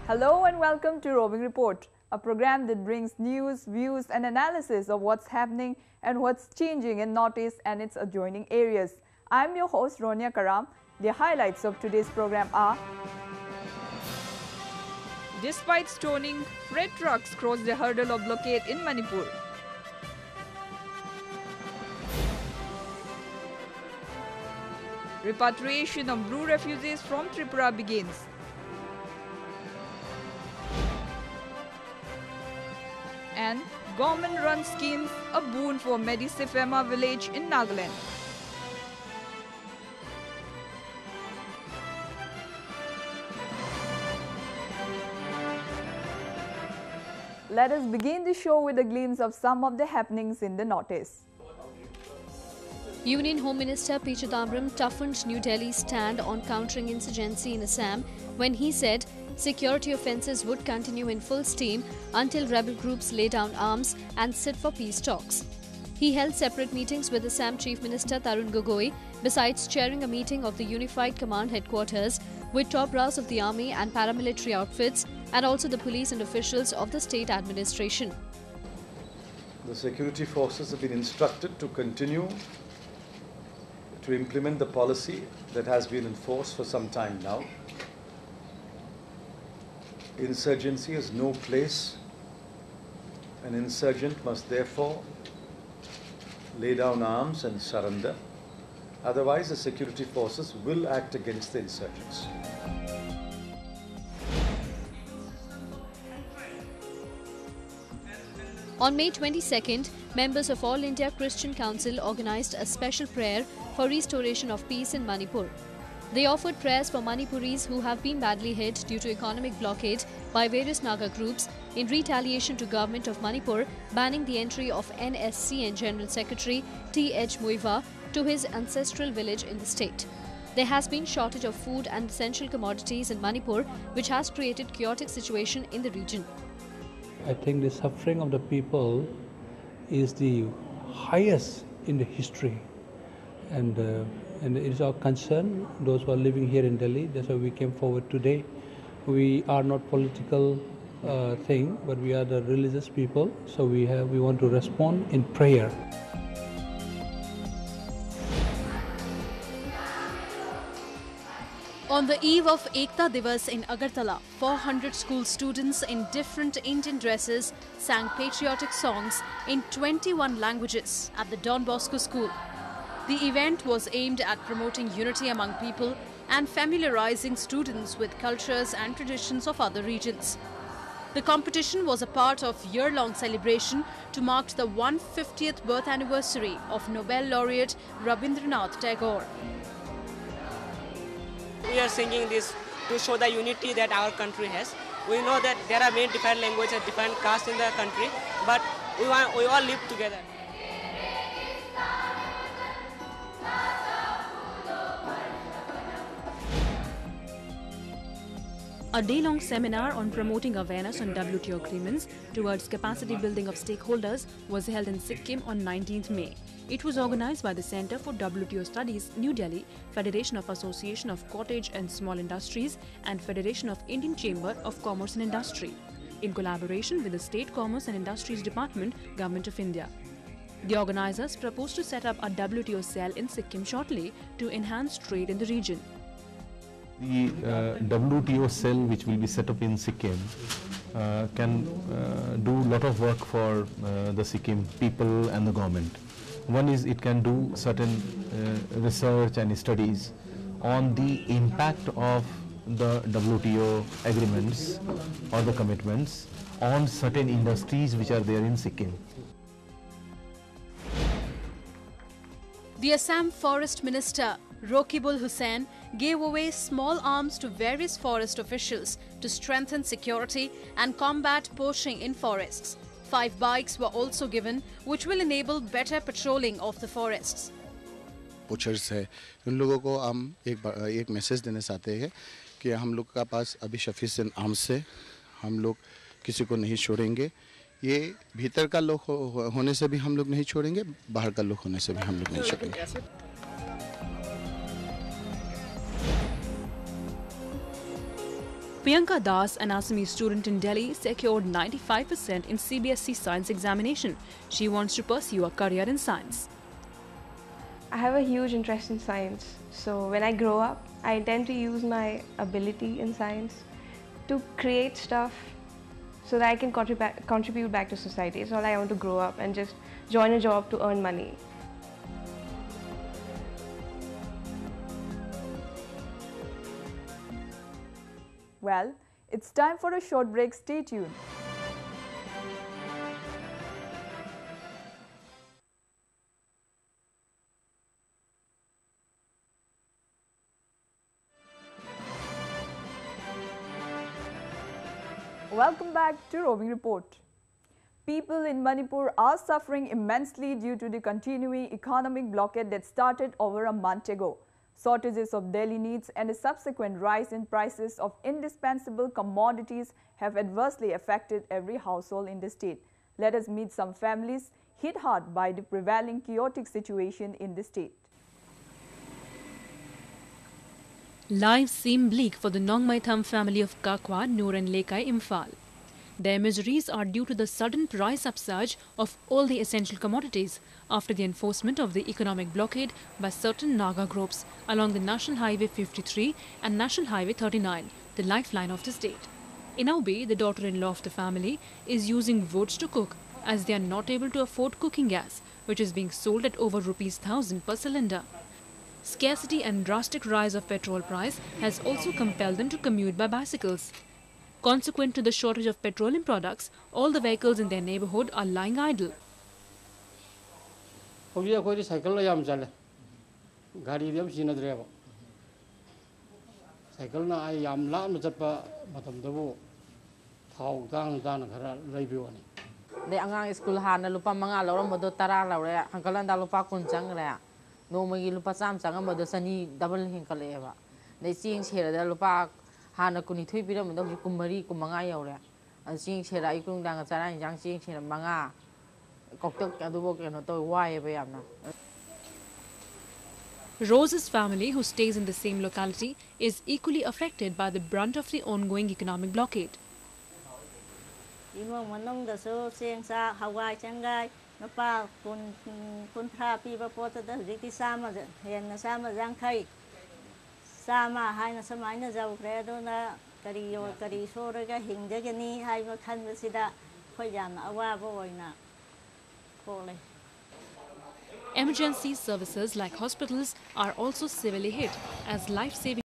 Hello and welcome to Roving Report, a program that brings news, views and analysis of what's happening and what's changing in Northeast and its adjoining areas. I'm your host Ronia Karam. The highlights of today's program are: despite stoning, freight trucks crossed the hurdle of blockade in Manipur. Repatriation of Bru refugees from Tripura begins. And government-run schemes, a boon for Medisifema village in Nagaland. Let us begin the show with a glimpse of some of the happenings in the Northeast. Union Home Minister P. Chidambaram toughened New Delhi's stand on countering insurgency in Assam when he said security offences would continue in full steam until rebel groups lay down arms and sit for peace talks. He held separate meetings with Assam Chief Minister Tarun Gogoi, besides chairing a meeting of the Unified Command Headquarters with top brass of the army and paramilitary outfits and also the police and officials of the state administration. The security forces have been instructed to continue to implement the policy that has been in force for some time now. Insurgency has no place. An insurgent must therefore lay down arms and surrender. Otherwise, the security forces will act against the insurgents. On May 22nd, members of All India Christian Council organised a special prayer for restoration of peace in Manipur. They offered prayers for Manipuris who have been badly hit due to economic blockade by various Naga groups in retaliation to government of Manipur banning the entry of NSCN General Secretary T.H. Muiva to his ancestral village in the state. There has been shortage of food and essential commodities in Manipur, which has created chaotic situation in the region. I think the suffering of the people is the highest in the history, and it is our concern, those who are living here in Delhi. That's why we came forward today. We are not political thing, but we are the religious people, so we want to respond in prayer. On the eve of Ekta Divas in Agartala, 400 school students in different Indian dresses sang patriotic songs in 21 languages at the Don Bosco School. The event was aimed at promoting unity among people and familiarizing students with cultures and traditions of other regions. The competition was a part of year-long celebration to mark the 150th birth anniversary of Nobel laureate Rabindranath Tagore. We are singing this to show the unity that our country has. We know that there are many different languages, different castes in the country, but we all live together. A day-long seminar on promoting awareness on WTO agreements towards capacity building of stakeholders was held in Sikkim on 19th May. It was organized by the Center for WTO Studies, New Delhi, Federation of Association of Cottage and Small Industries and Federation of Indian Chamber of Commerce and Industry, in collaboration with the State Commerce and Industries Department, Government of India. The organizers propose to set up a WTO cell in Sikkim shortly to enhance trade in the region. The WTO cell, which will be set up in Sikkim, can do a lot of work for the Sikkim people and the government. One is it can do certain research and studies on the impact of the WTO agreements or the commitments on certain industries which are there in Sikkim. The Assam Forest Minister Rokibul Hussain gave away small arms to various forest officials to strengthen security and combat poaching in forests. 5 bikes were also given, which will enable better patrolling of the forests. Poachers है उन लोगों को हम एक message देना चाहते हैं कि हम लोग का पास अभी सफिशिएंट आर्म्स से हम लोग किसी को नहीं छोड़ेंगे. ये भीतर का लोग होने से भी हम लोग नहीं छोड़ेंगे, बाहर का लोग होने से भी हम लोग नहीं छोड़ेंगे. Priyanka Das, an Assamese student in Delhi, secured 95% in CBSE science examination. She wants to pursue a career in science. I have a huge interest in science, so when I grow up, I intend to use my ability in science to create stuff so that I can contribute back to society. It's not like I want to grow up and just join a job to earn money. Well, it's time for a short break. Stay tuned. Welcome back to Roving Report. People in Manipur are suffering immensely due to the continuing economic blockade that started over a month ago. Shortages of daily needs and a subsequent rise in prices of indispensable commodities have adversely affected every household in the state. Let us meet some families hit hard by the prevailing chaotic situation in the state. Lives seem bleak for the Nongmai Tham family of Kakwa, Noor and Lekai, Imphal. Their miseries are due to the sudden price upsurge of all the essential commodities after the enforcement of the economic blockade by certain Naga groups along the National Highway 53 and National Highway 39, the lifeline of the state. Inaubi, the daughter-in-law of the family, is using wood to cook as they are not able to afford cooking gas, which is being sold at over ₹1,000 per cylinder. Scarcity and drastic rise of petrol price has also compelled them to commute by bicycles. Consequent to the shortage of petroleum products, all the vehicles in their neighborhood are lying idle. Nomagi lupa sam sanga madu sani double hinkalewa. They seeing share the lupa hana kuni thui pira madu kumari kumanga yaure. And seeing share ikung dang sara and young seeing share manga cocktail adubo and to why bayamna. Rose's family, who stays in the same locality, is equally affected by the brunt of the ongoing economic blockade. Napa kun thapi ba pota da riti sama hen na sama jang khai sama hai na samai na jau kredo na kari so ra ga hing ja ni hai ma khan ba sida khoi jam na awa bo oina kole. Emergency services like hospitals are also severely hit as life-saving